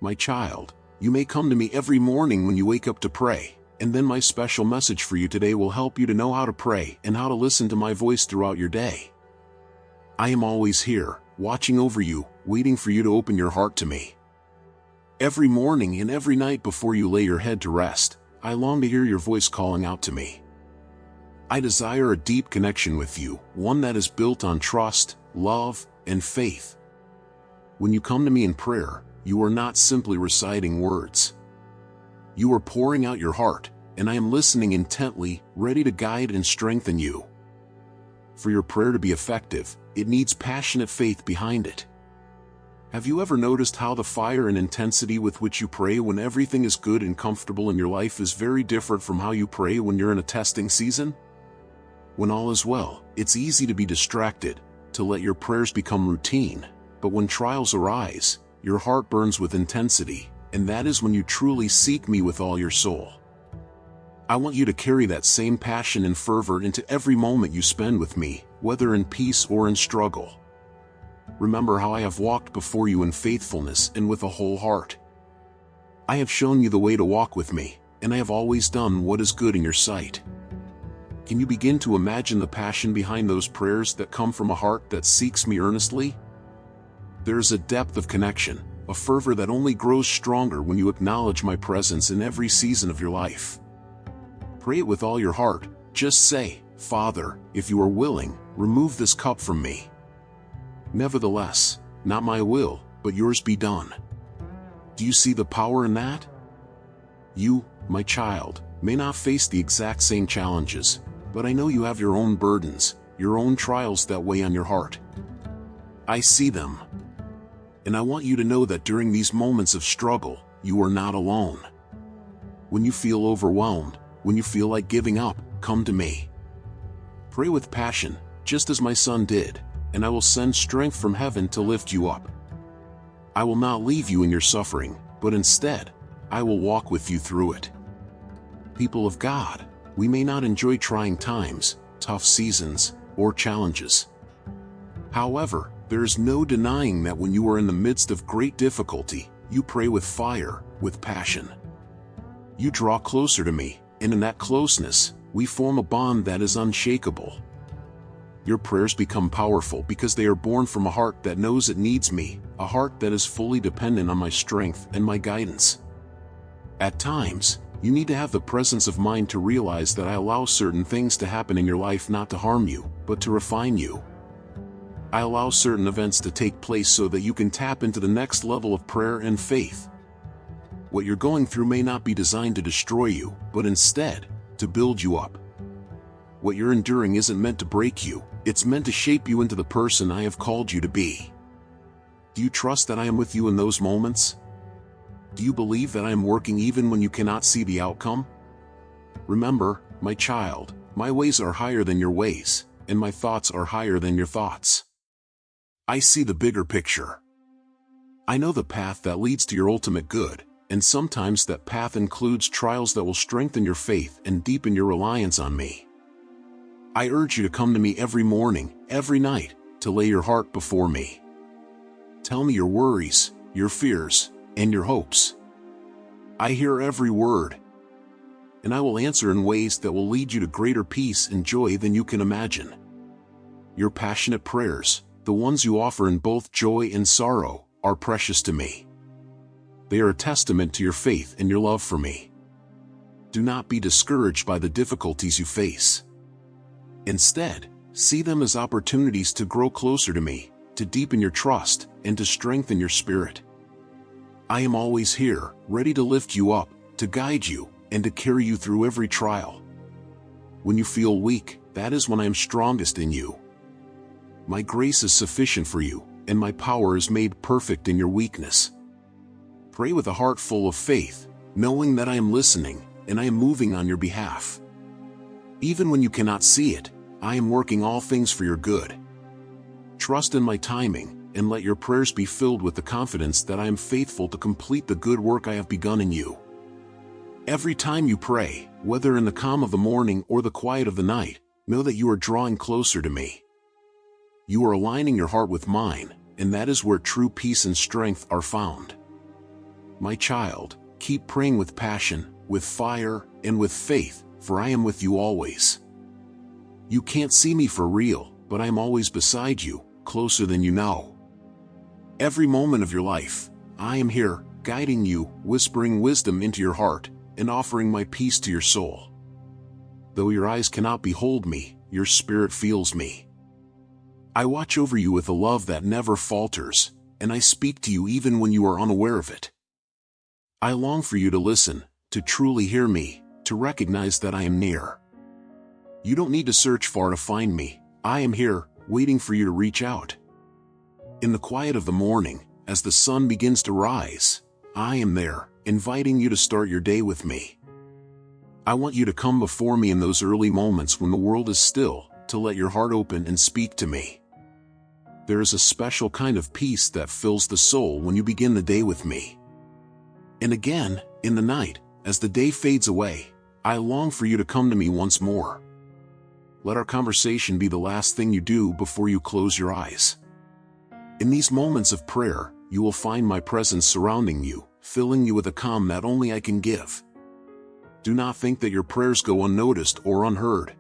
my child, you may come to me every morning when you wake up to pray, and then my special message for you today will help you to know how to pray and how to listen to my voice throughout your day. I am always here, watching over you, waiting for you to open your heart to me. Every morning and every night before you lay your head to rest, I long to hear your voice calling out to me. I desire a deep connection with you, one that is built on trust, love, and faith. When you come to me in prayer, you are not simply reciting words. You are pouring out your heart, and I am listening intently, ready to guide and strengthen you. For your prayer to be effective, it needs passionate faith behind it. Have you ever noticed how the fire and intensity with which you pray when everything is good and comfortable in your life is very different from how you pray when you're in a testing season? When all is well, it's easy to be distracted, to let your prayers become routine, but when trials arise, your heart burns with intensity, and that is when you truly seek me with all your soul. I want you to carry that same passion and fervor into every moment you spend with me, whether in peace or in struggle. Remember how I have walked before you in faithfulness and with a whole heart. I have shown you the way to walk with me, and I have always done what is good in your sight. Can you begin to imagine the passion behind those prayers that come from a heart that seeks me earnestly? There is a depth of connection, a fervor that only grows stronger when you acknowledge my presence in every season of your life. Pray it with all your heart. Just say, Father, if you are willing, remove this cup from me. Nevertheless, not my will, but yours be done. Do you see the power in that? You, my child, may not face the exact same challenges, but I know you have your own burdens, your own trials that weigh on your heart. I see them. And I want you to know that during these moments of struggle, you are not alone. When you feel overwhelmed, when you feel like giving up, come to me. Pray with passion, just as my son did, and I will send strength from heaven to lift you up. I will not leave you in your suffering, but instead, I will walk with you through it. People of God, we may not enjoy trying times, tough seasons, or challenges. However, there is no denying that when you are in the midst of great difficulty, you pray with fire, with passion. You draw closer to me, and in that closeness, we form a bond that is unshakable. Your prayers become powerful because they are born from a heart that knows it needs me, a heart that is fully dependent on my strength and my guidance. At times, you need to have the presence of mind to realize that I allow certain things to happen in your life not to harm you, but to refine you. I allow certain events to take place so that you can tap into the next level of prayer and faith. What you're going through may not be designed to destroy you, but instead, to build you up. What you're enduring isn't meant to break you, it's meant to shape you into the person I have called you to be. Do you trust that I am with you in those moments? Do you believe that I am working even when you cannot see the outcome? Remember, my child, my ways are higher than your ways, and my thoughts are higher than your thoughts. I see the bigger picture. I know the path that leads to your ultimate good, and sometimes that path includes trials that will strengthen your faith and deepen your reliance on me. I urge you to come to me every morning, every night, to lay your heart before me. Tell me your worries, your fears, and your hopes. I hear every word, and I will answer in ways that will lead you to greater peace and joy than you can imagine. Your passionate prayers, the ones you offer in both joy and sorrow, are precious to me. They are a testament to your faith and your love for me. Do not be discouraged by the difficulties you face. Instead, see them as opportunities to grow closer to me, to deepen your trust, and to strengthen your spirit. I am always here, ready to lift you up, to guide you, and to carry you through every trial. When you feel weak, that is when I am strongest in you. My grace is sufficient for you, and my power is made perfect in your weakness. Pray with a heart full of faith, knowing that I am listening, and I am moving on your behalf. Even when you cannot see it, I am working all things for your good. Trust in my timing, and let your prayers be filled with the confidence that I am faithful to complete the good work I have begun in you. Every time you pray, whether in the calm of the morning or the quiet of the night, know that you are drawing closer to me. You are aligning your heart with mine, and that is where true peace and strength are found. my child, keep praying with passion, with fire, and with faith, for I am with you always. You can't see me for real, but I am always beside you, closer than you know. Every moment of your life, I am here, guiding you, whispering wisdom into your heart, and offering my peace to your soul. Though your eyes cannot behold me, your spirit feels me. I watch over you with a love that never falters, and I speak to you even when you are unaware of it. I long for you to listen, to truly hear me, to recognize that I am near. You don't need to search far to find me. I am here, waiting for you to reach out. In the quiet of the morning, as the sun begins to rise, I am there, inviting you to start your day with me. I want you to come before me in those early moments when the world is still, to let your heart open and speak to me. There is a special kind of peace that fills the soul when you begin the day with me. And again, in the night, as the day fades away, I long for you to come to me once more. Let our conversation be the last thing you do before you close your eyes. In these moments of prayer, you will find my presence surrounding you, filling you with a calm that only I can give. Do not think that your prayers go unnoticed or unheard.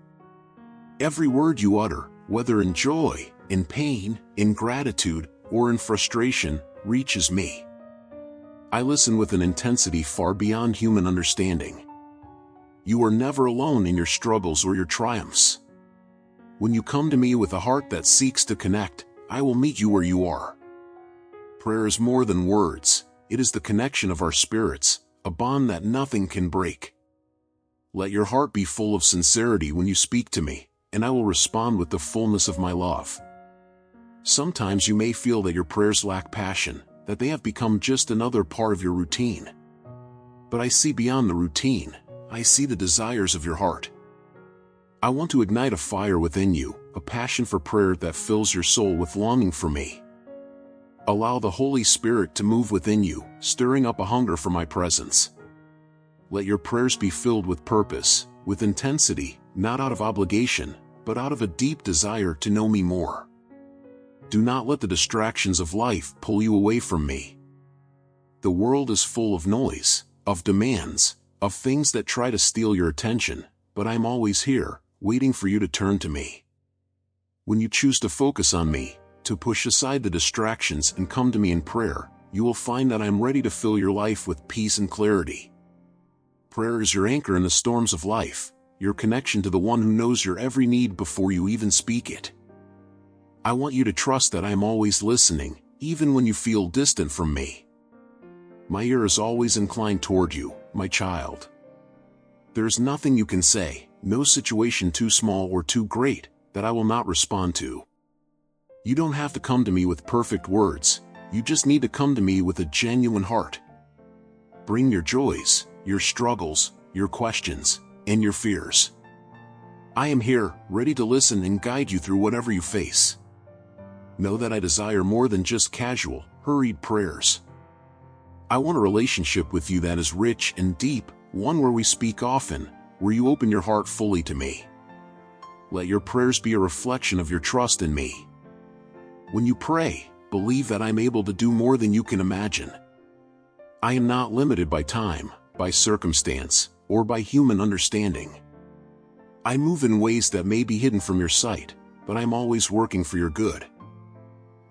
Every word you utter, whether in joy, in pain, in gratitude, or in frustration, reaches me. I listen with an intensity far beyond human understanding. You are never alone in your struggles or your triumphs. When you come to me with a heart that seeks to connect, I will meet you where you are. Prayer is more than words, it is the connection of our spirits, a bond that nothing can break. Let your heart be full of sincerity when you speak to me, and I will respond with the fullness of my love. Sometimes you may feel that your prayers lack passion, that they have become just another part of your routine. But I see beyond the routine, I see the desires of your heart. I want to ignite a fire within you, a passion for prayer that fills your soul with longing for me. Allow the Holy Spirit to move within you, stirring up a hunger for my presence. Let your prayers be filled with purpose, with intensity, not out of obligation, but out of a deep desire to know me more. Do not let the distractions of life pull you away from me. The world is full of noise, of demands, of things that try to steal your attention, but I'm always here, waiting for you to turn to me. When you choose to focus on me, to push aside the distractions and come to me in prayer, you will find that I am ready to fill your life with peace and clarity. Prayer is your anchor in the storms of life, your connection to the one who knows your every need before you even speak it. I want you to trust that I am always listening, even when you feel distant from me. My ear is always inclined toward you, my child. There is nothing you can say, no situation too small or too great, that I will not respond to. You don't have to come to me with perfect words, you just need to come to me with a genuine heart. Bring your joys, your struggles, your questions, and your fears. I am here, ready to listen and guide you through whatever you face. Know that I desire more than just casual, hurried prayers. I want a relationship with you that is rich and deep, one where we speak often, where you open your heart fully to me. Let your prayers be a reflection of your trust in me. When you pray, believe that I'm able to do more than you can imagine. I am not limited by time, by circumstance, or by human understanding. I move in ways that may be hidden from your sight, but I'm always working for your good.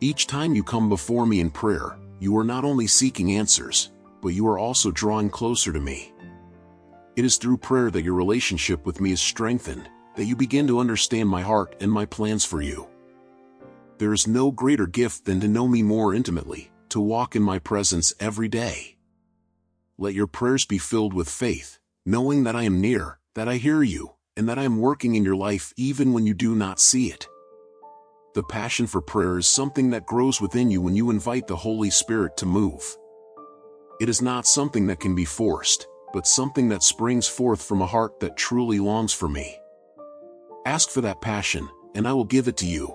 Each time you come before me in prayer, you are not only seeking answers, but you are also drawing closer to me. It is through prayer that your relationship with me is strengthened, that you begin to understand my heart and my plans for you. There is no greater gift than to know me more intimately, to walk in my presence every day. Let your prayers be filled with faith, knowing that I am near, that I hear you, and that I am working in your life even when you do not see it. The passion for prayer is something that grows within you when you invite the Holy Spirit to move. It is not something that can be forced, but something that springs forth from a heart that truly longs for me. Ask for that passion, and I will give it to you.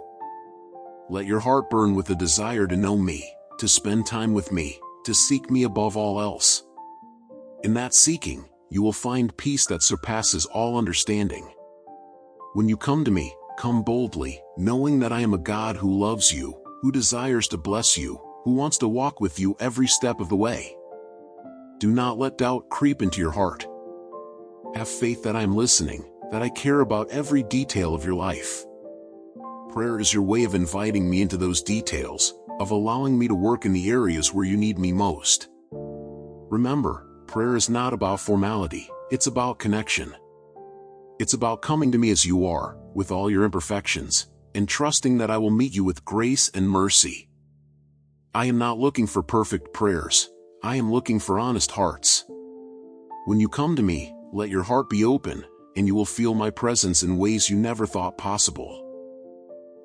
Let your heart burn with the desire to know me, to spend time with me, to seek me above all else. In that seeking, you will find peace that surpasses all understanding. When you come to me, come boldly, knowing that I am a God who loves you, who desires to bless you, who wants to walk with you every step of the way. Do not let doubt creep into your heart. Have faith that I am listening, that I care about every detail of your life. Prayer is your way of inviting me into those details, of allowing me to work in the areas where you need me most. Remember, prayer is not about formality, it's about connection. It's about coming to me as you are, with all your imperfections, and trusting that I will meet you with grace and mercy. I am not looking for perfect prayers, I am looking for honest hearts. When you come to me, let your heart be open, and you will feel my presence in ways you never thought possible.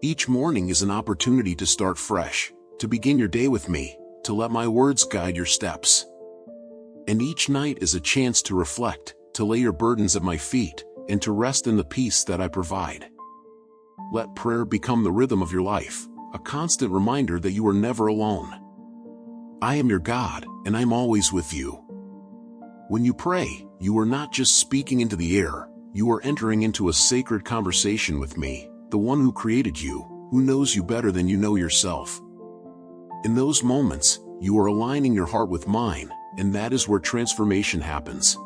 Each morning is an opportunity to start fresh, to begin your day with me, to let my words guide your steps. And each night is a chance to reflect, to lay your burdens at my feet, and to rest in the peace that I provide. Let prayer become the rhythm of your life, a constant reminder that you are never alone. I am your God, and I'm always with you. When you pray, you are not just speaking into the air, you are entering into a sacred conversation with me, the one who created you, who knows you better than you know yourself. In those moments, you are aligning your heart with mine, and that is where transformation happens.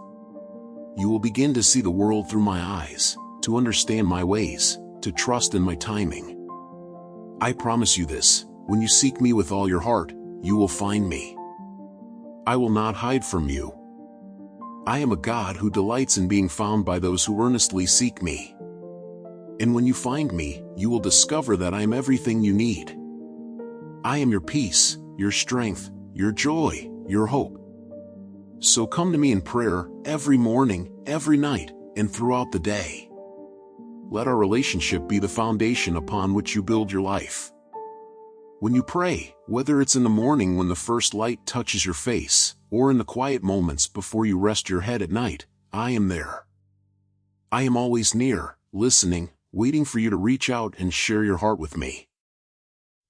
You will begin to see the world through my eyes, to understand my ways, to trust in my timing. I promise you this, when you seek me with all your heart, you will find me. I will not hide from you. I am a God who delights in being found by those who earnestly seek me. And when you find me, you will discover that I am everything you need. I am your peace, your strength, your joy, your hope. So come to me in prayer, every morning, every night, and throughout the day. Let our relationship be the foundation upon which you build your life. When you pray, whether it's in the morning when the first light touches your face, or in the quiet moments before you rest your head at night, I am there. I am always near, listening, waiting for you to reach out and share your heart with me.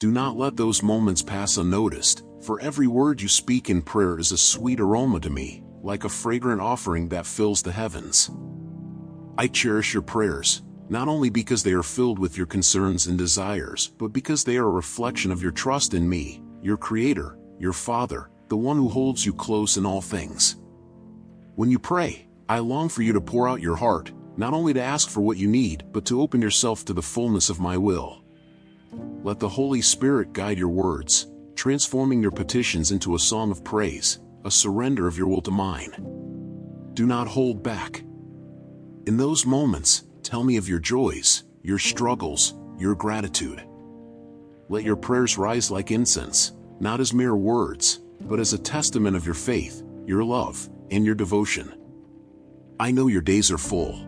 Do not let those moments pass unnoticed, for every word you speak in prayer is a sweet aroma to me, like a fragrant offering that fills the heavens. I cherish your prayers, not only because they are filled with your concerns and desires, but because they are a reflection of your trust in me, your Creator, your Father, the one who holds you close in all things. When you pray, I long for you to pour out your heart, not only to ask for what you need, but to open yourself to the fullness of my will. Let the Holy Spirit guide your words, transforming your petitions into a song of praise, a surrender of your will to mine. Do not hold back. In those moments, tell me of your joys, your struggles, your gratitude. Let your prayers rise like incense, not as mere words, but as a testament of your faith, your love, and your devotion. I know your days are full.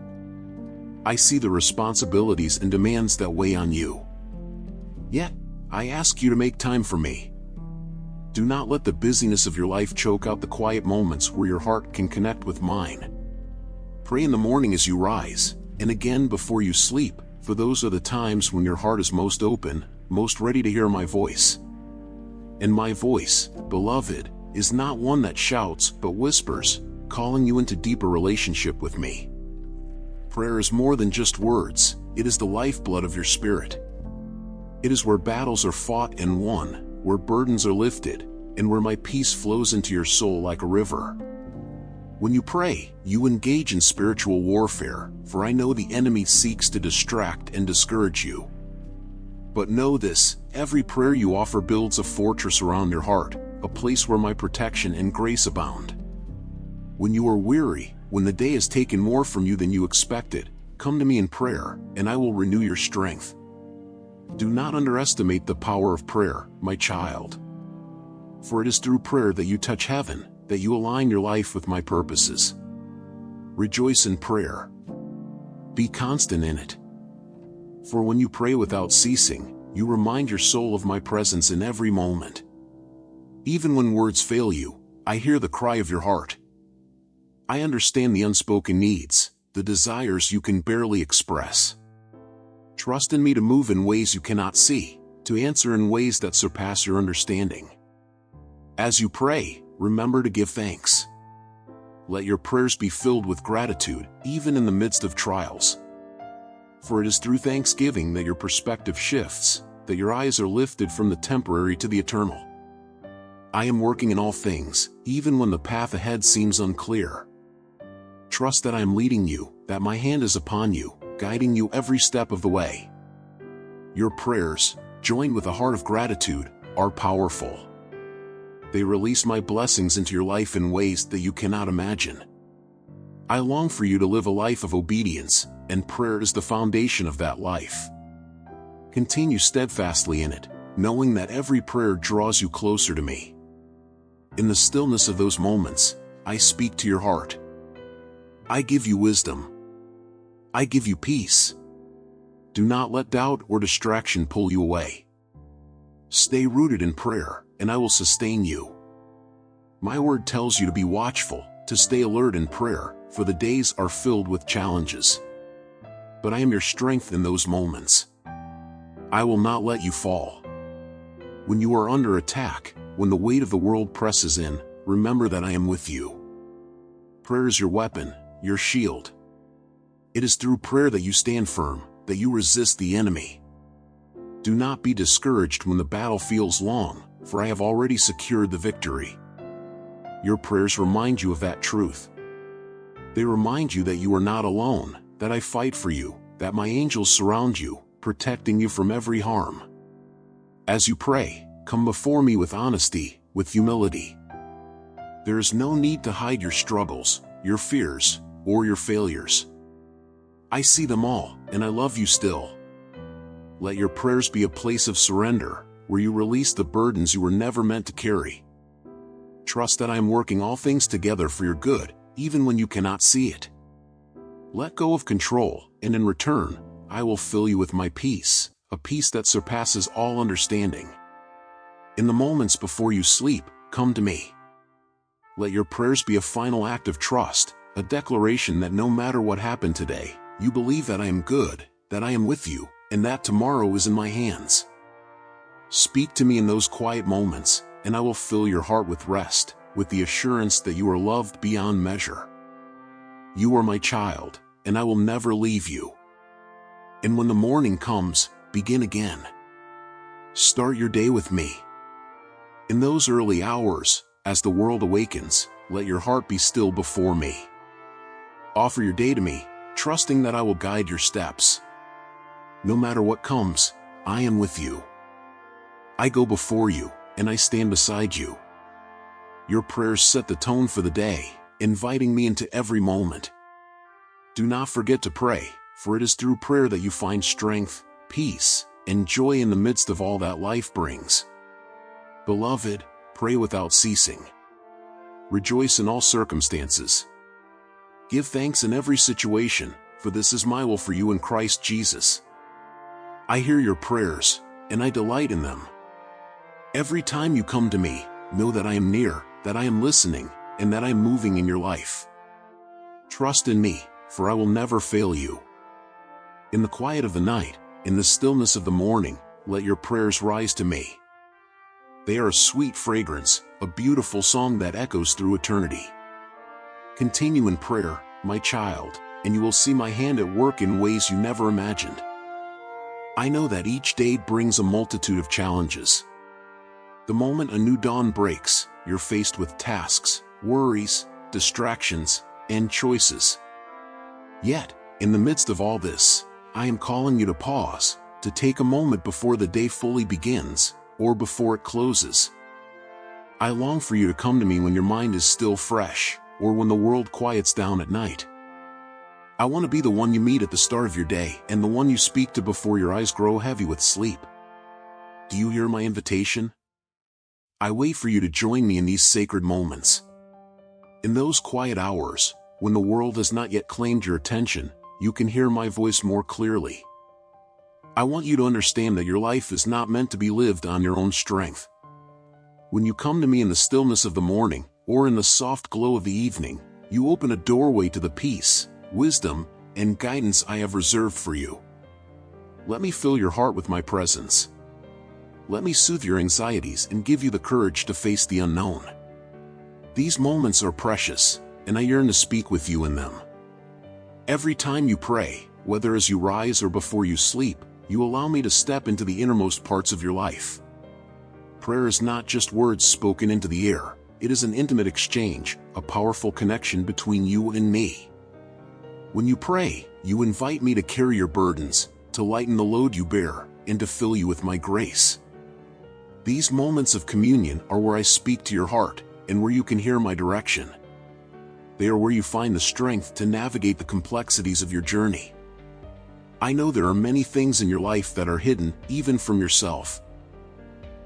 I see the responsibilities and demands that weigh on you. Yet, I ask you to make time for me. Do not let the busyness of your life choke out the quiet moments where your heart can connect with mine. Pray in the morning as you rise, and again before you sleep, for those are the times when your heart is most open, most ready to hear my voice. And my voice, beloved, is not one that shouts but whispers, calling you into deeper relationship with me. Prayer is more than just words, it is the lifeblood of your spirit. It is where battles are fought and won, where burdens are lifted, and where my peace flows into your soul like a river. When you pray, you engage in spiritual warfare, for I know the enemy seeks to distract and discourage you. But know this, every prayer you offer builds a fortress around your heart, a place where my protection and grace abound. When you are weary, when the day has taken more from you than you expected, come to me in prayer, and I will renew your strength. Do not underestimate the power of prayer, my child. For it is through prayer that you touch heaven, that you align your life with my purposes. Rejoice in prayer. Be constant in it. For when you pray without ceasing, you remind your soul of my presence in every moment. Even when words fail you, I hear the cry of your heart. I understand the unspoken needs, the desires you can barely express. Trust in me to move in ways you cannot see, to answer in ways that surpass your understanding. As you pray, remember to give thanks. Let your prayers be filled with gratitude, even in the midst of trials. For it is through thanksgiving that your perspective shifts, that your eyes are lifted from the temporary to the eternal. I am working in all things, even when the path ahead seems unclear. Trust that I am leading you, that my hand is upon you, guiding you every step of the way. Your prayers, joined with a heart of gratitude, are powerful. They release my blessings into your life in ways that you cannot imagine. I long for you to live a life of obedience, and prayer is the foundation of that life. Continue steadfastly in it, knowing that every prayer draws you closer to me. In the stillness of those moments, I speak to your heart. I give you wisdom. I give you peace. Do not let doubt or distraction pull you away. Stay rooted in prayer, and I will sustain you. My word tells you to be watchful, to stay alert in prayer, for the days are filled with challenges. But I am your strength in those moments. I will not let you fall. When you are under attack, when the weight of the world presses in, remember that I am with you. Prayer is your weapon, your shield. It is through prayer that you stand firm, that you resist the enemy. Do not be discouraged when the battle feels long, for I have already secured the victory. Your prayers remind you of that truth. They remind you that you are not alone, that I fight for you, that my angels surround you, protecting you from every harm. As you pray, come before me with honesty, with humility. There is no need to hide your struggles, your fears, or your failures. I see them all, and I love you still. Let your prayers be a place of surrender, where you release the burdens you were never meant to carry. Trust that I am working all things together for your good, even when you cannot see it. Let go of control, and in return, I will fill you with my peace, a peace that surpasses all understanding. In the moments before you sleep, come to me. Let your prayers be a final act of trust, a declaration that no matter what happened today, you believe that I am good, that I am with you, and that tomorrow is in my hands. Speak to me in those quiet moments, and I will fill your heart with rest, with the assurance that you are loved beyond measure. You are my child, and I will never leave you. And when the morning comes, begin again. Start your day with me. In those early hours, as the world awakens, let your heart be still before me. Offer your day to me, trusting that I will guide your steps. No matter what comes, I am with you. I go before you, and I stand beside you. Your prayers set the tone for the day, inviting me into every moment. Do not forget to pray, for it is through prayer that you find strength, peace, and joy in the midst of all that life brings. Beloved, pray without ceasing. Rejoice in all circumstances. Give thanks in every situation, for this is my will for you in Christ Jesus. I hear your prayers, and I delight in them. Every time you come to me, know that I am near, that I am listening, and that I am moving in your life. Trust in me, for I will never fail you. In the quiet of the night, in the stillness of the morning, let your prayers rise to me. They are a sweet fragrance, a beautiful song that echoes through eternity. Continue in prayer, my child, and you will see my hand at work in ways you never imagined. I know that each day brings a multitude of challenges. The moment a new dawn breaks, you're faced with tasks, worries, distractions, and choices. Yet, in the midst of all this, I am calling you to pause, to take a moment before the day fully begins, or before it closes. I long for you to come to me when your mind is still fresh, or when the world quiets down at night. I want to be the one you meet at the start of your day, and the one you speak to before your eyes grow heavy with sleep. Do you hear my invitation? I wait for you to join me in these sacred moments. In those quiet hours, when the world has not yet claimed your attention, you can hear my voice more clearly. I want you to understand that your life is not meant to be lived on your own strength. When you come to me in the stillness of the morning, or in the soft glow of the evening, you open a doorway to the peace, wisdom, and guidance I have reserved for you. Let me fill your heart with my presence. Let me soothe your anxieties and give you the courage to face the unknown. These moments are precious, and I yearn to speak with you in them. Every time you pray, whether as you rise or before you sleep, you allow me to step into the innermost parts of your life. Prayer is not just words spoken into the air. It is an intimate exchange, a powerful connection between you and me. When you pray, you invite me to carry your burdens, to lighten the load you bear, and to fill you with my grace. These moments of communion are where I speak to your heart, and where you can hear my direction. They are where you find the strength to navigate the complexities of your journey. I know there are many things in your life that are hidden, even from yourself.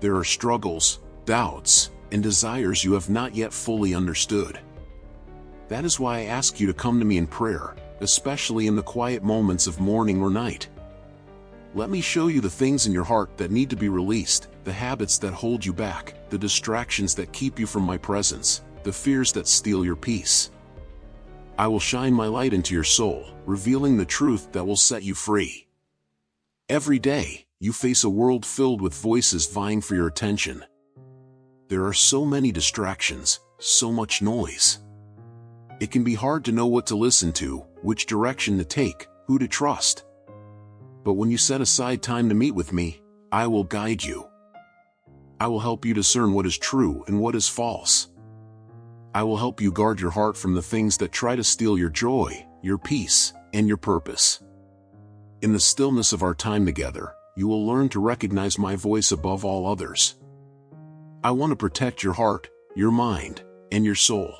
There are struggles, doubts, and desires you have not yet fully understood. That is why I ask you to come to me in prayer, especially in the quiet moments of morning or night. Let me show you the things in your heart that need to be released, the habits that hold you back, the distractions that keep you from my presence, the fears that steal your peace. I will shine my light into your soul, revealing the truth that will set you free. Every day, you face a world filled with voices vying for your attention. There are so many distractions, so much noise. It can be hard to know what to listen to, which direction to take, who to trust. But when you set aside time to meet with me, I will guide you. I will help you discern what is true and what is false. I will help you guard your heart from the things that try to steal your joy, your peace, and your purpose. In the stillness of our time together, you will learn to recognize my voice above all others. I want to protect your heart, your mind, and your soul.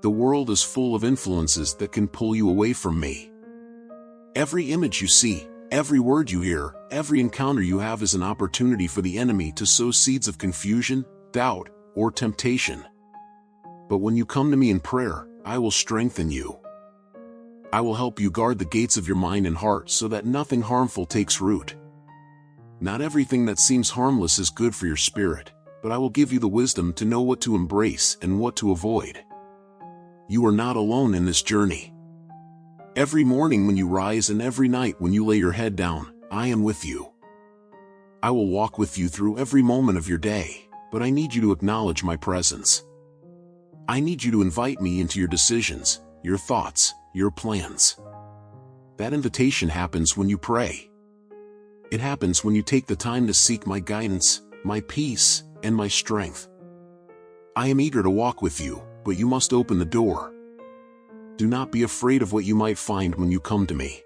The world is full of influences that can pull you away from me. Every image you see, every word you hear, every encounter you have is an opportunity for the enemy to sow seeds of confusion, doubt, or temptation. But when you come to me in prayer, I will strengthen you. I will help you guard the gates of your mind and heart so that nothing harmful takes root. Not everything that seems harmless is good for your spirit, but I will give you the wisdom to know what to embrace and what to avoid. You are not alone in this journey. Every morning when you rise and every night when you lay your head down, I am with you. I will walk with you through every moment of your day, but I need you to acknowledge my presence. I need you to invite me into your decisions, your thoughts, your plans. That invitation happens when you pray. It happens when you take the time to seek my guidance, my peace, and my strength. I am eager to walk with you, but you must open the door. Do not be afraid of what you might find when you come to me.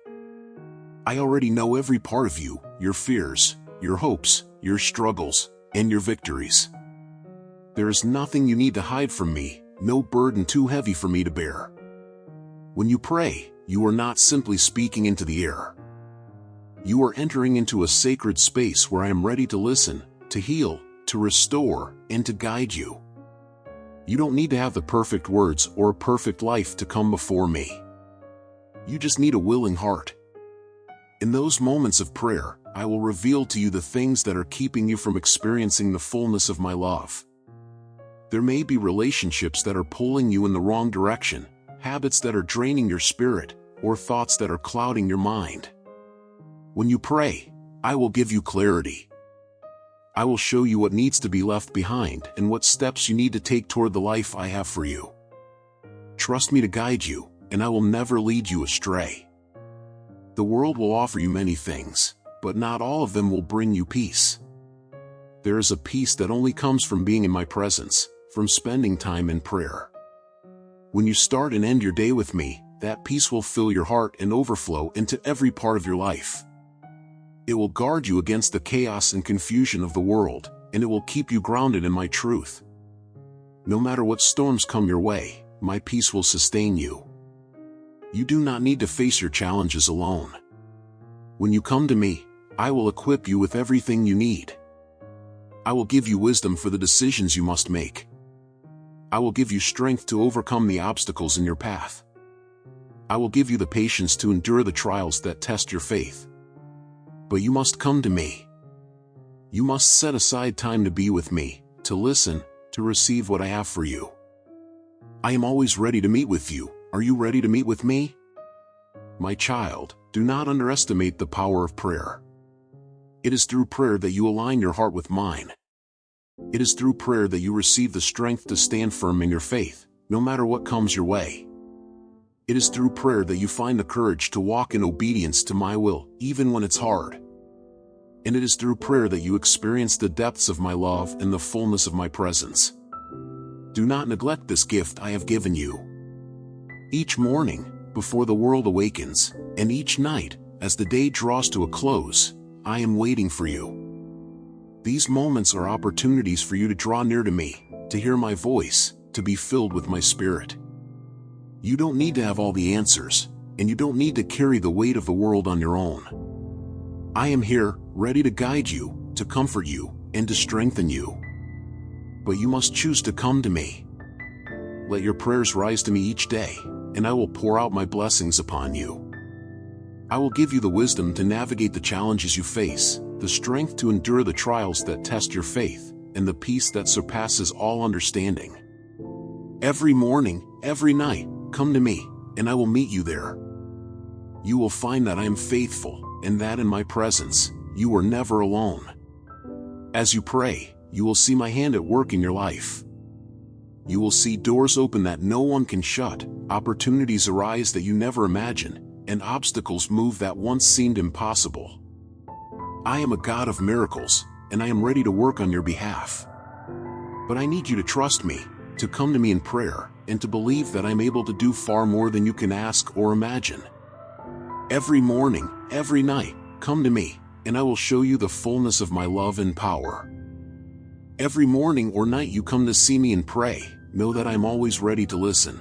I already know every part of you, your fears, your hopes, your struggles, and your victories. There is nothing you need to hide from me, no burden too heavy for me to bear. When you pray, you are not simply speaking into the air. You are entering into a sacred space where I am ready to listen, to heal, to restore, and to guide you. You don't need to have the perfect words or a perfect life to come before me. You just need a willing heart. In those moments of prayer, I will reveal to you the things that are keeping you from experiencing the fullness of my love. There may be relationships that are pulling you in the wrong direction, habits that are draining your spirit, or thoughts that are clouding your mind. When you pray, I will give you clarity. I will show you what needs to be left behind and what steps you need to take toward the life I have for you. Trust me to guide you, and I will never lead you astray. The world will offer you many things, but not all of them will bring you peace. There is a peace that only comes from being in my presence, from spending time in prayer. When you start and end your day with me, that peace will fill your heart and overflow into every part of your life. It will guard you against the chaos and confusion of the world, and it will keep you grounded in my truth. No matter what storms come your way, my peace will sustain you. You do not need to face your challenges alone. When you come to me, I will equip you with everything you need. I will give you wisdom for the decisions you must make. I will give you strength to overcome the obstacles in your path. I will give you the patience to endure the trials that test your faith. But you must come to me. You must set aside time to be with me, to listen, to receive what I have for you. I am always ready to meet with you. Are you ready to meet with me? My child, do not underestimate the power of prayer. It is through prayer that you align your heart with mine. It is through prayer that you receive the strength to stand firm in your faith, no matter what comes your way. It is through prayer that you find the courage to walk in obedience to my will, even when it's hard. and it is through prayer that you experience the depths of my love and the fullness of my presence. Do not neglect this gift I have given you. Each morning, before the world awakens, and each night, as the day draws to a close, I am waiting for you. These moments are opportunities for you to draw near to me, to hear my voice, to be filled with my spirit. You don't need to have all the answers, and you don't need to carry the weight of the world on your own. I am here, ready to guide you, to comfort you, and to strengthen you. But you must choose to come to me. Let your prayers rise to me each day, and I will pour out my blessings upon you. I will give you the wisdom to navigate the challenges you face, the strength to endure the trials that test your faith, and the peace that surpasses all understanding. Every morning, every night, come to me, and I will meet you there. You will find that I am faithful, and that in my presence, you are never alone. As you pray, you will see my hand at work in your life. You will see doors open that no one can shut, opportunities arise that you never imagined, and obstacles move that once seemed impossible. I am a God of miracles, and I am ready to work on your behalf. But I need you to trust me, to come to me in prayer, and to believe that I am able to do far more than you can ask or imagine. Every morning, every night, come to me, and I will show you the fullness of my love and power. Every morning or night you come to see me and pray, know that I am always ready to listen.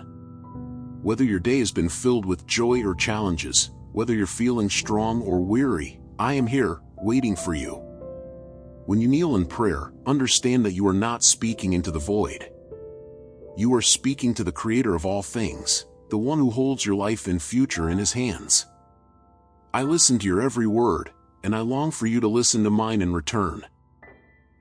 Whether your day has been filled with joy or challenges, whether you're feeling strong or weary, I am here, waiting for you. When you kneel in prayer, understand that you are not speaking into the void. You are speaking to the Creator of all things, the one who holds your life and future in His hands. I listen to your every word, and I long for you to listen to mine in return.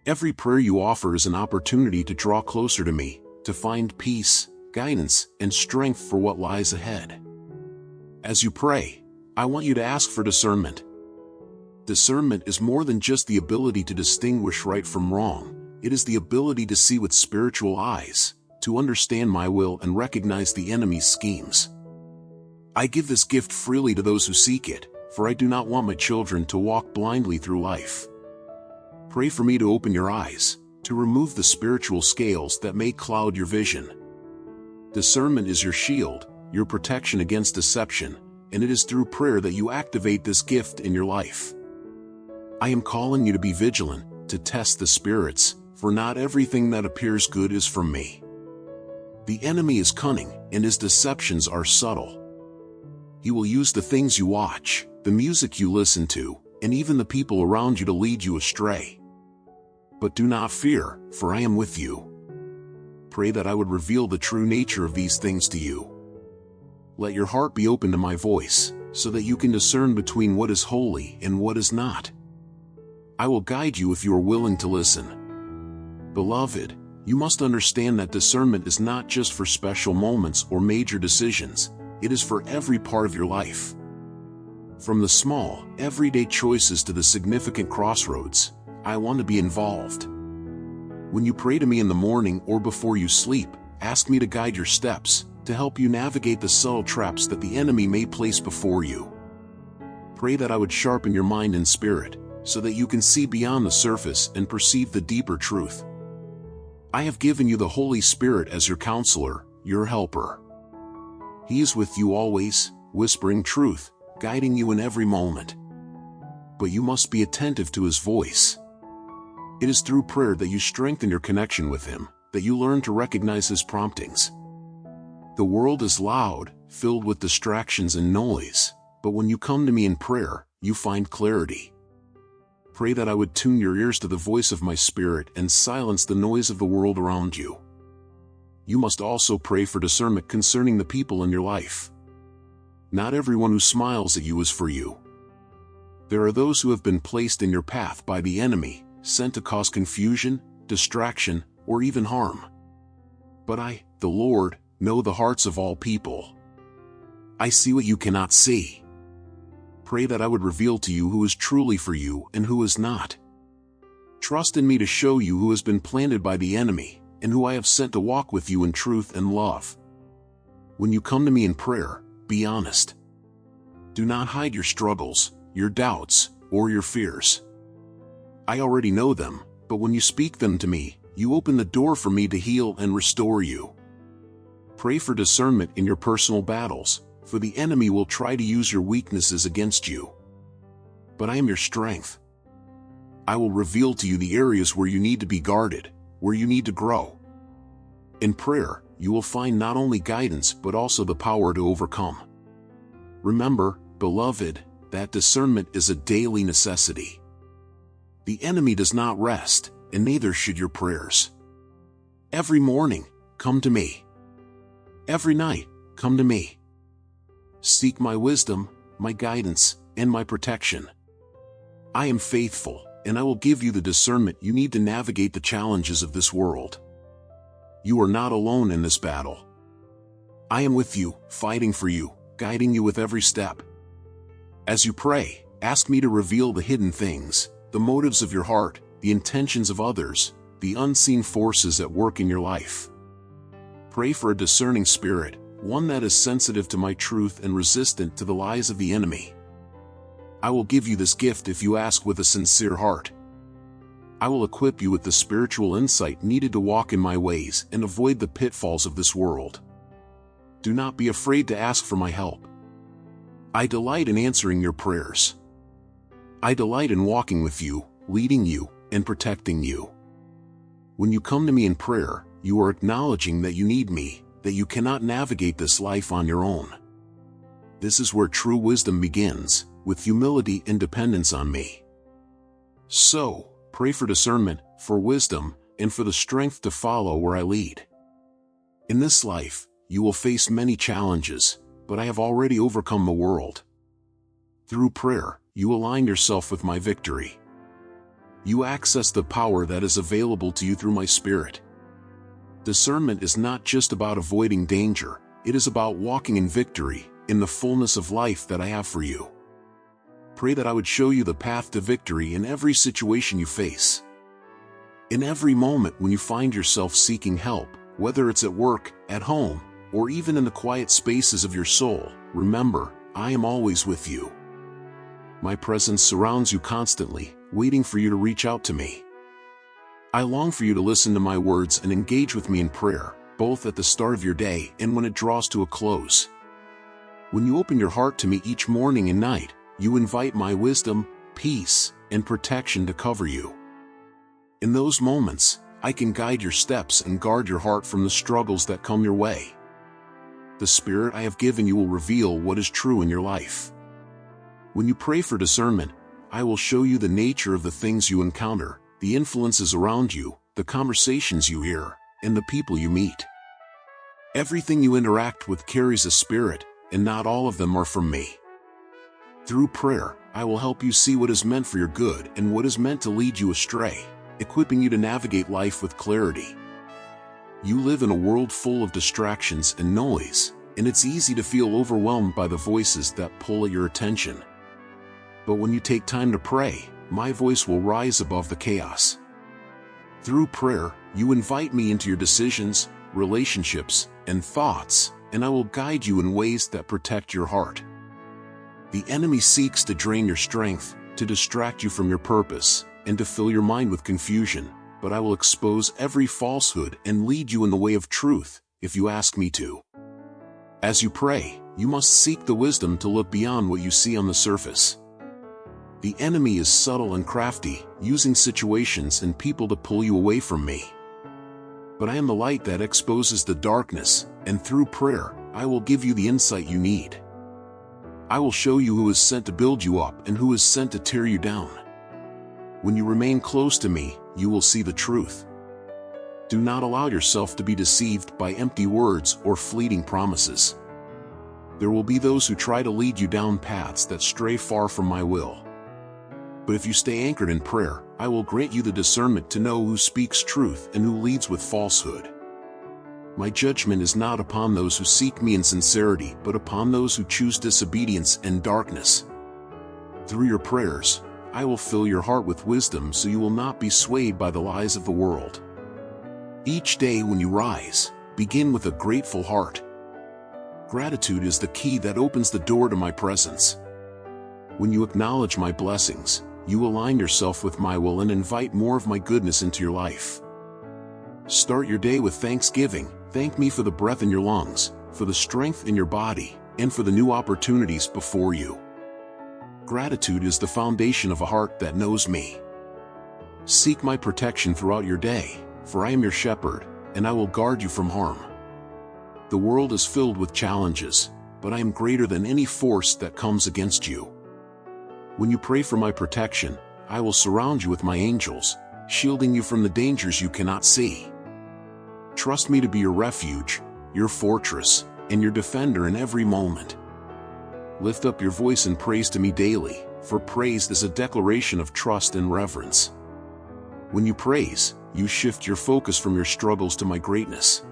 Every prayer you offer is an opportunity to draw closer to me, to find peace, guidance, and strength for what lies ahead. As you pray, I want you to ask for discernment. Discernment is more than just the ability to distinguish right from wrong. It is the ability to see with spiritual eyes, to understand my will and recognize the enemy's schemes. I give this gift freely to those who seek it, for I do not want my children to walk blindly through life. Pray for me to open your eyes, to remove the spiritual scales that may cloud your vision. Discernment is your shield, your protection against deception, and it is through prayer that you activate this gift in your life. I am calling you to be vigilant, to test the spirits, for not everything that appears good is from me. The enemy is cunning, and his deceptions are subtle. He will use the things you watch, the music you listen to, and even the people around you to lead you astray. But do not fear, for I am with you. Pray that I would reveal the true nature of these things to you. Let your heart be open to my voice, so that you can discern between what is holy and what is not. I will guide you if you are willing to listen. Beloved, you must understand that discernment is not just for special moments or major decisions, it is for every part of your life. From the small, everyday choices to the significant crossroads, I want to be involved. When you pray to me in the morning or before you sleep, ask me to guide your steps, to help you navigate the subtle traps that the enemy may place before you. Pray that I would sharpen your mind and spirit, so that you can see beyond the surface and perceive the deeper truth. I have given you the Holy Spirit as your counselor, your helper. He is with you always, whispering truth, guiding you in every moment. But you must be attentive to His voice. It is through prayer that you strengthen your connection with Him, that you learn to recognize His promptings. The world is loud, filled with distractions and noise, but when you come to me in prayer, you find clarity. Pray that I would tune your ears to the voice of my Spirit and silence the noise of the world around you. You must also pray for discernment concerning the people in your life. Not everyone who smiles at you is for you. There are those who have been placed in your path by the enemy, sent to cause confusion, distraction, or even harm. But I, the Lord, know the hearts of all people. I see what you cannot see. Pray that I would reveal to you who is truly for you and who is not. Trust in me to show you who has been planted by the enemy, and who I have sent to walk with you in truth and love. When you come to me in prayer, be honest. Do not hide your struggles, your doubts, or your fears. I already know them, but when you speak them to me, you open the door for me to heal and restore you. Pray for discernment in your personal battles, for the enemy will try to use your weaknesses against you. But I am your strength. I will reveal to you the areas where you need to be guarded, where you need to grow. In prayer, you will find not only guidance but also the power to overcome. Remember, beloved, that discernment is a daily necessity. The enemy does not rest, and neither should your prayers. Every morning, come to me. Every night, come to me. Seek my wisdom, my guidance, and my protection. I am faithful, and I will give you the discernment you need to navigate the challenges of this world. You are not alone in this battle. I am with you, fighting for you, guiding you with every step. As you pray, ask me to reveal the hidden things, the motives of your heart, the intentions of others, the unseen forces at work in your life. Pray for a discerning spirit, one that is sensitive to my truth and resistant to the lies of the enemy. I will give you this gift if you ask with a sincere heart. I will equip you with the spiritual insight needed to walk in my ways and avoid the pitfalls of this world. Do not be afraid to ask for my help. I delight in answering your prayers. I delight in walking with you, leading you, and protecting you. When you come to me in prayer, you are acknowledging that you need me, that you cannot navigate this life on your own. This is where true wisdom begins, with humility and dependence on me. So, pray for discernment, for wisdom, and for the strength to follow where I lead. In this life, you will face many challenges, but I have already overcome the world. Through prayer, you align yourself with my victory. You access the power that is available to you through my Spirit. Discernment is not just about avoiding danger, it is about walking in victory, in the fullness of life that I have for you. Pray that I would show you the path to victory in every situation you face. In every moment when you find yourself seeking help, whether it's at work, at home, or even in the quiet spaces of your soul, remember, I am always with you. My presence surrounds you constantly, waiting for you to reach out to me. I long for you to listen to my words and engage with me in prayer, both at the start of your day and when it draws to a close. When you open your heart to me each morning and night, you invite my wisdom, peace, and protection to cover you. In those moments, I can guide your steps and guard your heart from the struggles that come your way. The Spirit I have given you will reveal what is true in your life. When you pray for discernment, I will show you the nature of the things you encounter, the influences around you, the conversations you hear, and the people you meet. Everything you interact with carries a spirit, and not all of them are from me. Through prayer, I will help you see what is meant for your good and what is meant to lead you astray, equipping you to navigate life with clarity. You live in a world full of distractions and noise, and it's easy to feel overwhelmed by the voices that pull at your attention. But when you take time to pray, my voice will rise above the chaos. Through prayer, you invite me into your decisions, relationships, and thoughts, and I will guide you in ways that protect your heart. The enemy seeks to drain your strength, to distract you from your purpose, and to fill your mind with confusion, but I will expose every falsehood and lead you in the way of truth, if you ask me to. As you pray, you must seek the wisdom to look beyond what you see on the surface. The enemy is subtle and crafty, using situations and people to pull you away from me. But I am the light that exposes the darkness, and through prayer, I will give you the insight you need. I will show you who is sent to build you up and who is sent to tear you down. When you remain close to me, you will see the truth. Do not allow yourself to be deceived by empty words or fleeting promises. There will be those who try to lead you down paths that stray far from my will. But if you stay anchored in prayer, I will grant you the discernment to know who speaks truth and who leads with falsehood. My judgment is not upon those who seek me in sincerity, but upon those who choose disobedience and darkness. Through your prayers, I will fill your heart with wisdom so you will not be swayed by the lies of the world. Each day when you rise, begin with a grateful heart. Gratitude is the key that opens the door to my presence. When you acknowledge my blessings, you align yourself with my will and invite more of my goodness into your life. Start your day with thanksgiving. Thank me for the breath in your lungs, for the strength in your body, and for the new opportunities before you. Gratitude is the foundation of a heart that knows me. Seek my protection throughout your day, for I am your shepherd, and I will guard you from harm. The world is filled with challenges, but I am greater than any force that comes against you. When you pray for my protection, I will surround you with my angels, shielding you from the dangers you cannot see. Trust me to be your refuge, your fortress, and your defender in every moment. Lift up your voice in praise to me daily, for praise is a declaration of trust and reverence. When you praise, you shift your focus from your struggles to my greatness.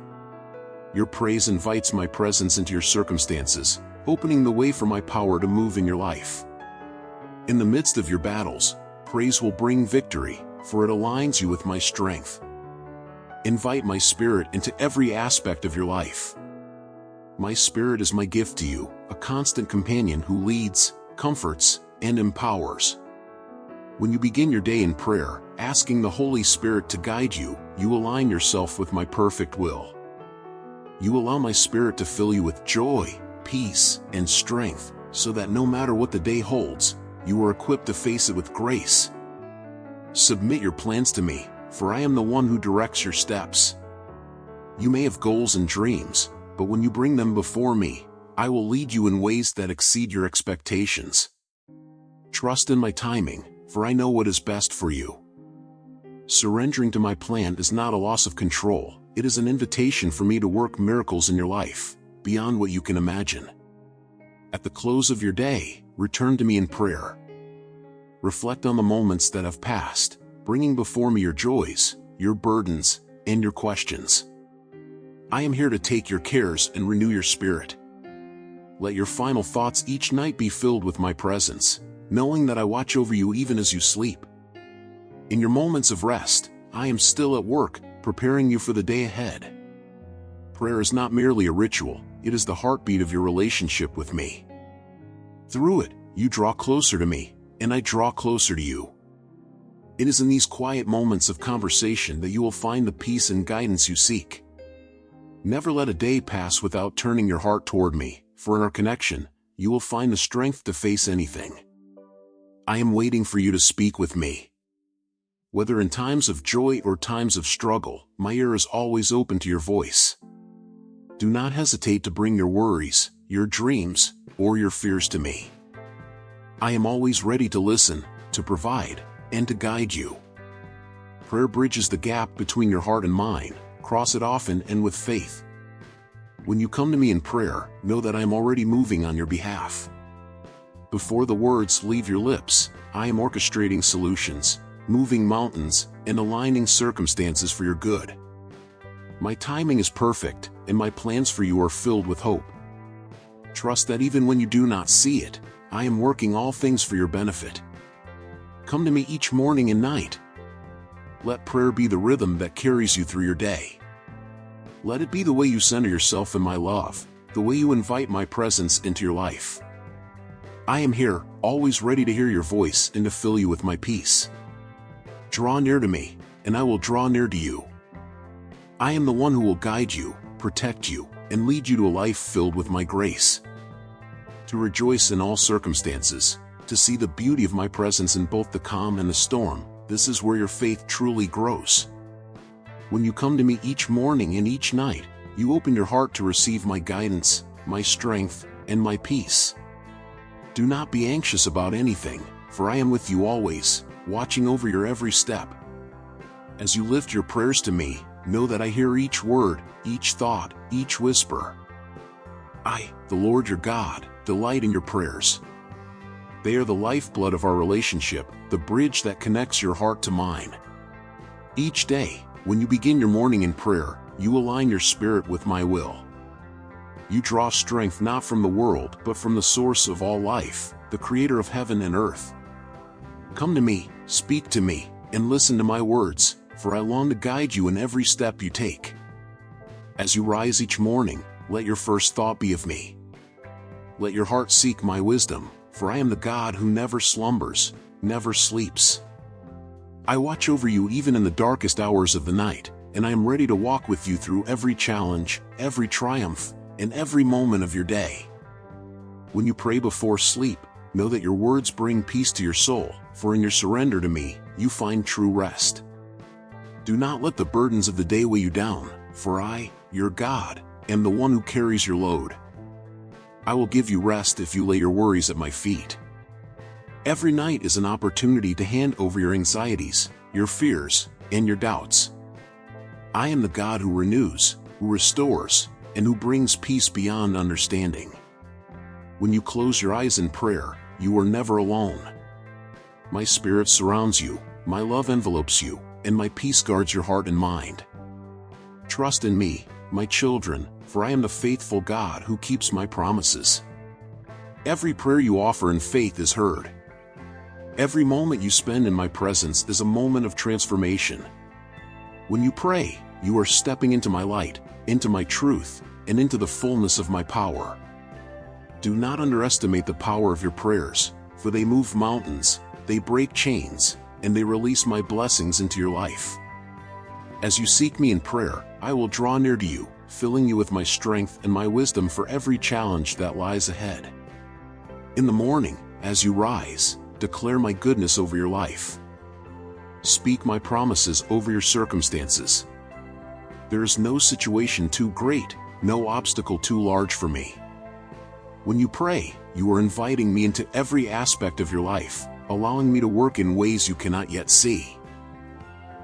Your praise invites my presence into your circumstances, opening the way for my power to move in your life. In the midst of your battles, praise will bring victory, for it aligns you with my strength. Invite my spirit into every aspect of your life. My spirit is my gift to you, a constant companion who leads, comforts, and empowers. When you begin your day in prayer, asking the Holy Spirit to guide you, you align yourself with my perfect will. You allow my spirit to fill you with joy, peace, and strength, so that no matter what the day holds, you are equipped to face it with grace. Submit your plans to me, for I am the one who directs your steps. You may have goals and dreams, but when you bring them before me, I will lead you in ways that exceed your expectations. Trust in my timing, for I know what is best for you. Surrendering to my plan is not a loss of control, it is an invitation for me to work miracles in your life, beyond what you can imagine. At the close of your day, return to me in prayer. Reflect on the moments that have passed, bringing before me your joys, your burdens, and your questions. I am here to take your cares and renew your spirit. Let your final thoughts each night be filled with my presence, knowing that I watch over you even as you sleep. In your moments of rest, I am still at work, preparing you for the day ahead. Prayer is not merely a ritual, it is the heartbeat of your relationship with me. Through it, you draw closer to me, and I draw closer to you. It is in these quiet moments of conversation that you will find the peace and guidance you seek. Never let a day pass without turning your heart toward me, for in our connection, you will find the strength to face anything. I am waiting for you to speak with me. Whether in times of joy or times of struggle, my ear is always open to your voice. Do not hesitate to bring your worries, your dreams, or your fears to me. I am always ready to listen, to provide, and to guide you. Prayer bridges the gap between your heart and mine. Cross it often and with faith. When you come to me in prayer, know that I am already moving on your behalf. Before the words leave your lips, I am orchestrating solutions, moving mountains, and aligning circumstances for your good. My timing is perfect, and my plans for you are filled with hope. Trust that even when you do not see it, I am working all things for your benefit. Come to me each morning and night. Let prayer be the rhythm that carries you through your day. Let it be the way you center yourself in my love, the way you invite my presence into your life. I am here, always ready to hear your voice and to fill you with my peace. Draw near to me, and I will draw near to you. I am the one who will guide you, protect you, and lead you to a life filled with my grace. To rejoice in all circumstances, to see the beauty of my presence in both the calm and the storm, this is where your faith truly grows. When you come to me each morning and each night, you open your heart to receive my guidance, my strength, and my peace. Do not be anxious about anything, for I am with you always, watching over your every step. As you lift your prayers to me, know that I hear each word, each thought, each whisper. I, the Lord your God, delight in your prayers. They are the lifeblood of our relationship, the bridge that connects your heart to mine. Each day, when you begin your morning in prayer, you align your spirit with my will. You draw strength not from the world but from the source of all life, the creator of heaven and earth. Come to me, speak to me, and listen to my words, for I long to guide you in every step you take. As you rise each morning, let your first thought be of me. Let your heart seek my wisdom, for I am the God who never slumbers, never sleeps. I watch over you even in the darkest hours of the night, and I am ready to walk with you through every challenge, every triumph, and every moment of your day. When you pray before sleep, know that your words bring peace to your soul, for in your surrender to me, you find true rest. Do not let the burdens of the day weigh you down, for I, your God, am the one who carries your load. I will give you rest if you lay your worries at my feet. Every night is an opportunity to hand over your anxieties, your fears, and your doubts. I am the God who renews, who restores, and who brings peace beyond understanding. When you close your eyes in prayer, you are never alone. My spirit surrounds you, my love envelopes you, and my peace guards your heart and mind. Trust in me, my children, for I am the faithful God who keeps my promises. Every prayer you offer in faith is heard. Every moment you spend in my presence is a moment of transformation. When you pray, you are stepping into my light, into my truth, and into the fullness of my power. Do not underestimate the power of your prayers, for they move mountains, they break chains, and they release my blessings into your life. As you seek me in prayer, I will draw near to you, filling you with my strength and my wisdom for every challenge that lies ahead. In the morning, as you rise, declare my goodness over your life. Speak my promises over your circumstances. There is no situation too great, no obstacle too large for me. When you pray, you are inviting me into every aspect of your life, allowing me to work in ways you cannot yet see.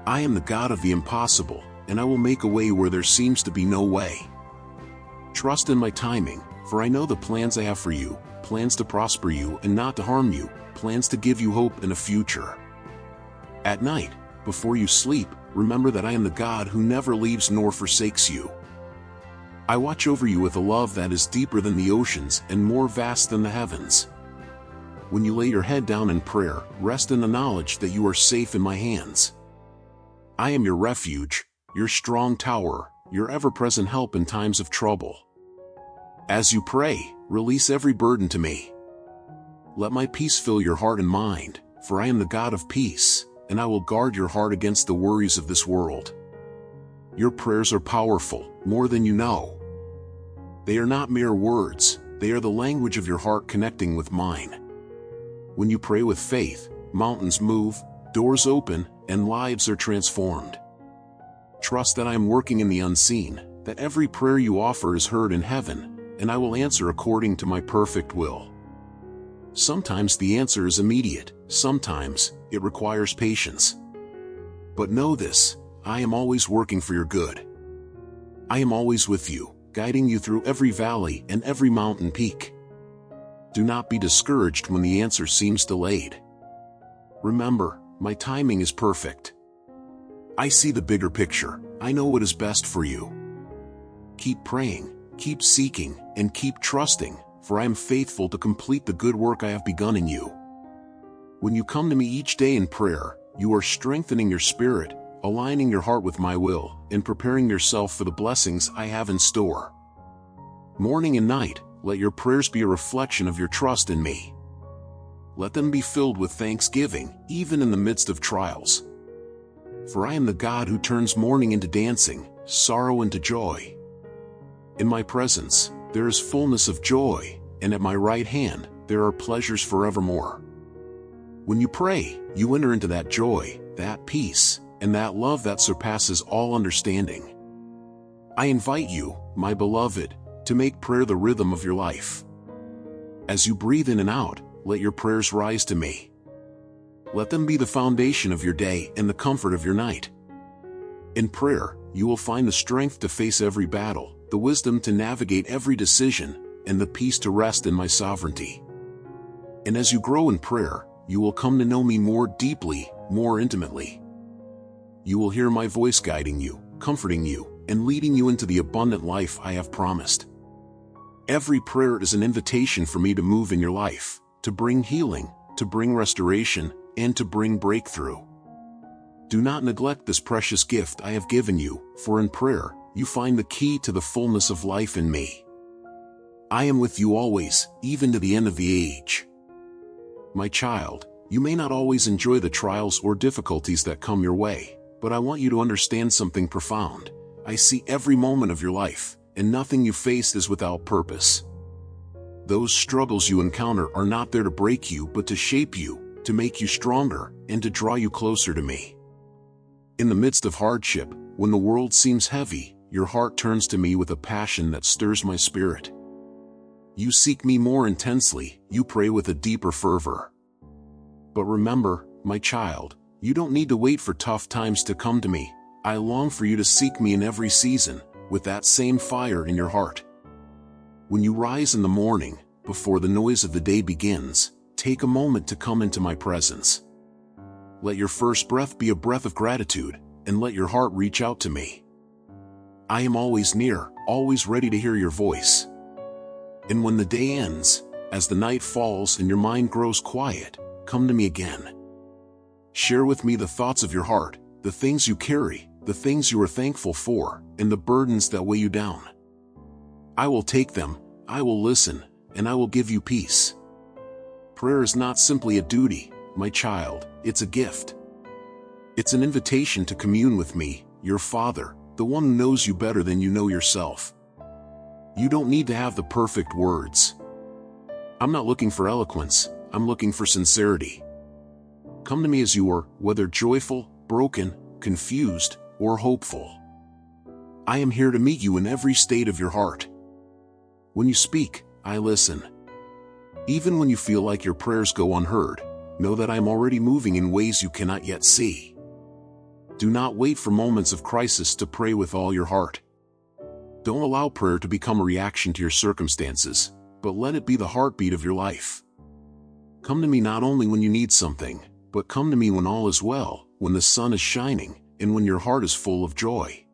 I am the God of the impossible, and I will make a way where there seems to be no way. Trust in my timing, for I know the plans I have for you, plans to prosper you and not to harm you, plans to give you hope and a future. At night, before you sleep, remember that I am the God who never leaves nor forsakes you. I watch over you with a love that is deeper than the oceans and more vast than the heavens. When you lay your head down in prayer, rest in the knowledge that you are safe in my hands. I am your refuge, your strong tower, your ever-present help in times of trouble. As you pray, release every burden to me. Let my peace fill your heart and mind, for I am the God of peace, and I will guard your heart against the worries of this world. Your prayers are powerful, more than you know. They are not mere words, they are the language of your heart connecting with mine. When you pray with faith, mountains move, doors open, and lives are transformed. Trust that I am working in the unseen, that every prayer you offer is heard in heaven, and I will answer according to my perfect will. Sometimes the answer is immediate, sometimes it requires patience. But know this, I am always working for your good. I am always with you, guiding you through every valley and every mountain peak. Do not be discouraged when the answer seems delayed. Remember, my timing is perfect. I see the bigger picture, I know what is best for you. Keep praying, keep seeking, and keep trusting, for I am faithful to complete the good work I have begun in you. When you come to me each day in prayer, you are strengthening your spirit, aligning your heart with my will, and preparing yourself for the blessings I have in store. Morning and night, let your prayers be a reflection of your trust in me. Let them be filled with thanksgiving, even in the midst of trials. For I am the God who turns mourning into dancing, sorrow into joy. In my presence, there is fullness of joy, and at my right hand, there are pleasures forevermore. When you pray, you enter into that joy, that peace, and that love that surpasses all understanding. I invite you, my beloved, to make prayer the rhythm of your life. As you breathe in and out, let your prayers rise to me. Let them be the foundation of your day and the comfort of your night. In prayer, you will find the strength to face every battle, the wisdom to navigate every decision, and the peace to rest in my sovereignty. And as you grow in prayer, you will come to know me more deeply, more intimately. You will hear my voice guiding you, comforting you, and leading you into the abundant life I have promised. Every prayer is an invitation for me to move in your life, to bring healing, to bring restoration, and to bring breakthrough. Do not neglect this precious gift I have given you, for in prayer, you find the key to the fullness of life in me. I am with you always, even to the end of the age. My child, You may not always enjoy the trials or difficulties that come your way, but I want you to understand something profound. I see every moment of your life, and nothing you face is without purpose. Those struggles you encounter are not there to break you but to shape you, to make you stronger, and to draw you closer to me. In the midst of hardship, when the world seems heavy, your heart turns to me with a passion that stirs my spirit. You seek me more intensely, you pray with a deeper fervor. But remember, my child, you don't need to wait for tough times to come to me. I long for you to seek me in every season, with that same fire in your heart. When you rise in the morning, before the noise of the day begins, take a moment to come into my presence. Let your first breath be a breath of gratitude, and let your heart reach out to me. I am always near, always ready to hear your voice. And when the day ends, as the night falls and your mind grows quiet, come to me again. Share with me the thoughts of your heart, the things you carry, the things you are thankful for, and the burdens that weigh you down. I will take them, I will listen, and I will give you peace. Prayer is not simply a duty, my child, it's a gift. It's an invitation to commune with me, your Father, the one who knows you better than you know yourself. You don't need to have the perfect words. I'm not looking for eloquence, I'm looking for sincerity. Come to me as you are, whether joyful, broken, confused, or hopeful. I am here to meet you in every state of your heart. When you speak, I listen. Even when you feel like your prayers go unheard, know that I am already moving in ways you cannot yet see. Do not wait for moments of crisis to pray with all your heart. Don't allow prayer to become a reaction to your circumstances, but let it be the heartbeat of your life. Come to me not only when you need something, but come to me when all is well, when the sun is shining, and when your heart is full of joy.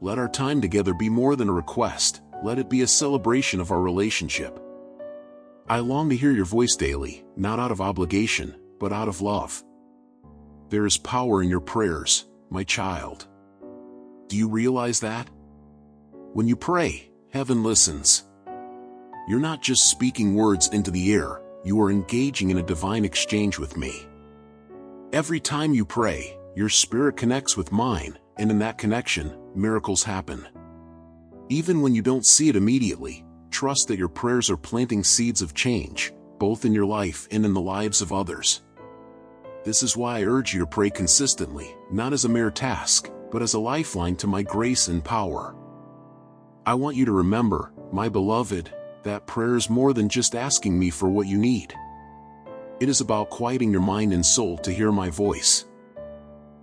Let our time together be more than a request, let it be a celebration of our relationship. I long to hear your voice daily, not out of obligation, but out of love. There is power in your prayers, my child. Do you realize that? When you pray, heaven listens. You're not just speaking words into the air, you are engaging in a divine exchange with me. Every time you pray, your spirit connects with mine, and in that connection, miracles happen. Even when you don't see it immediately, trust that your prayers are planting seeds of change, both in your life and in the lives of others. This is why I urge you to pray consistently, not as a mere task, but as a lifeline to my grace and power. I want you to remember, my beloved, that prayer is more than just asking me for what you need. It is about quieting your mind and soul to hear my voice.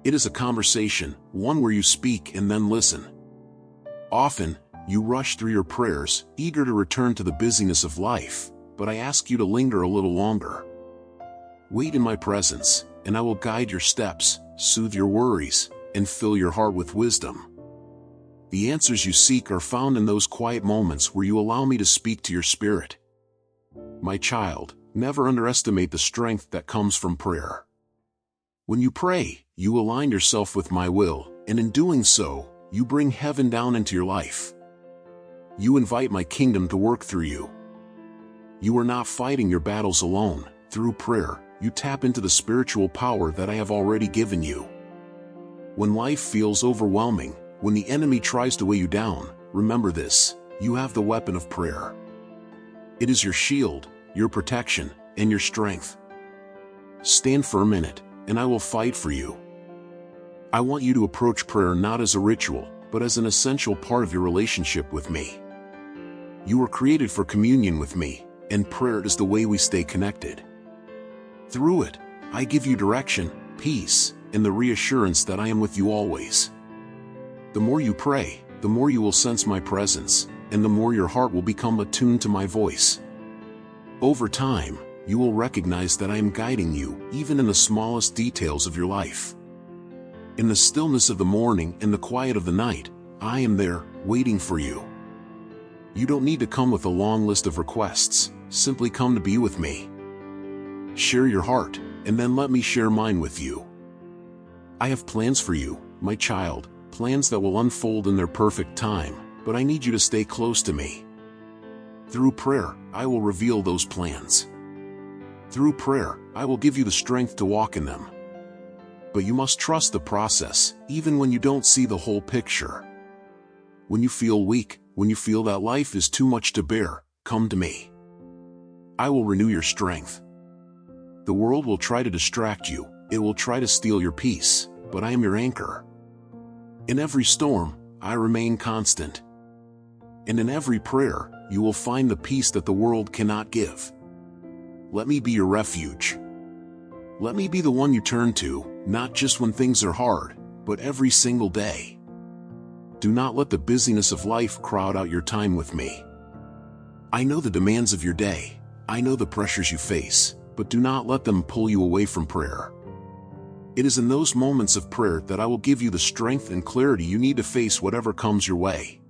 It is a conversation, one where you speak and then listen. Often, you rush through your prayers, eager to return to the busyness of life, but I ask you to linger a little longer. Wait in my presence, and I will guide your steps, soothe your worries, and fill your heart with wisdom. The answers you seek are found in those quiet moments where you allow me to speak to your spirit. My child, never underestimate the strength that comes from prayer. When you pray, you align yourself with my will, and in doing so, you bring heaven down into your life. You invite my kingdom to work through you. You are not fighting your battles alone. Through prayer, you tap into the spiritual power that I have already given you. When life feels overwhelming, when the enemy tries to weigh you down, remember this: you have the weapon of prayer. It is your shield, your protection, and your strength. Stand firm in it, and I will fight for you. I want you to approach prayer not as a ritual, but as an essential part of your relationship with me. You were created for communion with me, and prayer is the way we stay connected. Through it, I give you direction, peace, and the reassurance that I am with you always. The more you pray, the more you will sense my presence, and the more your heart will become attuned to my voice. Over time, you will recognize that I am guiding you, even in the smallest details of your life. In the stillness of the morning and the quiet of the night, I am there, waiting for you. You don't need to come with a long list of requests, simply come to be with me. Share your heart, and then let me share mine with you. I have plans for you, my child, plans that will unfold in their perfect time, but I need you to stay close to me. Through prayer, I will reveal those plans. Through prayer, I will give you the strength to walk in them. But you must trust the process, even when you don't see the whole picture. When you feel weak, when you feel that life is too much to bear, come to me. I will renew your strength. The world will try to distract you, it will try to steal your peace, but I am your anchor. In every storm, I remain constant. And in every prayer, you will find the peace that the world cannot give. Let me be your refuge. Let me be the one you turn to, not just when things are hard, but every single day. Do not let the busyness of life crowd out your time with me. I know the demands of your day, I know the pressures you face, but do not let them pull you away from prayer. It is in those moments of prayer that I will give you the strength and clarity you need to face whatever comes your way.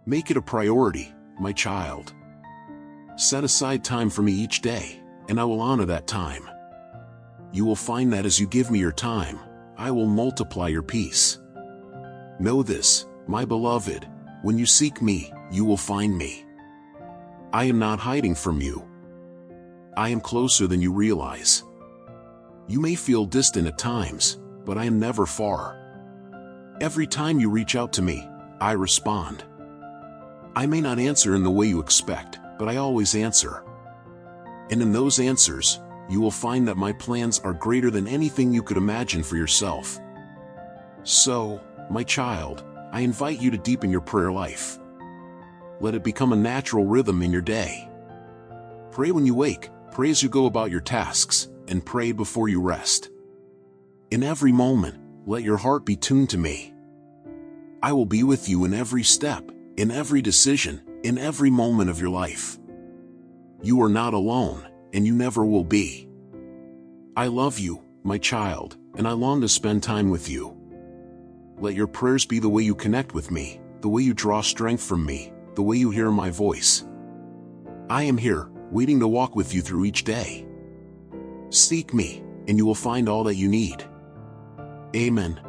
Make it a priority, my child. Set aside time for me each day, and I will honor that time. You will find that as you give me your time, I will multiply your peace. Know this, my beloved, when you seek me, you will find me. I am not hiding from you. I am closer than you realize. You may feel distant at times, but I am never far. Every time you reach out to me, I respond. I may not answer in the way you expect, but I always answer. And in those answers, you will find that my plans are greater than anything you could imagine for yourself. So, my child, I invite you to deepen your prayer life. Let it become a natural rhythm in your day. Pray when you wake, pray as you go about your tasks, and pray before you rest. In every moment, let your heart be tuned to me. I will be with you in every step, in every decision, in every moment of your life. You are not alone, and you never will be. I love you, my child, and I long to spend time with you. Let your prayers be the way you connect with me, the way you draw strength from me, the way you hear my voice. I am here, waiting to walk with you through each day. Seek me, and you will find all that you need. Amen.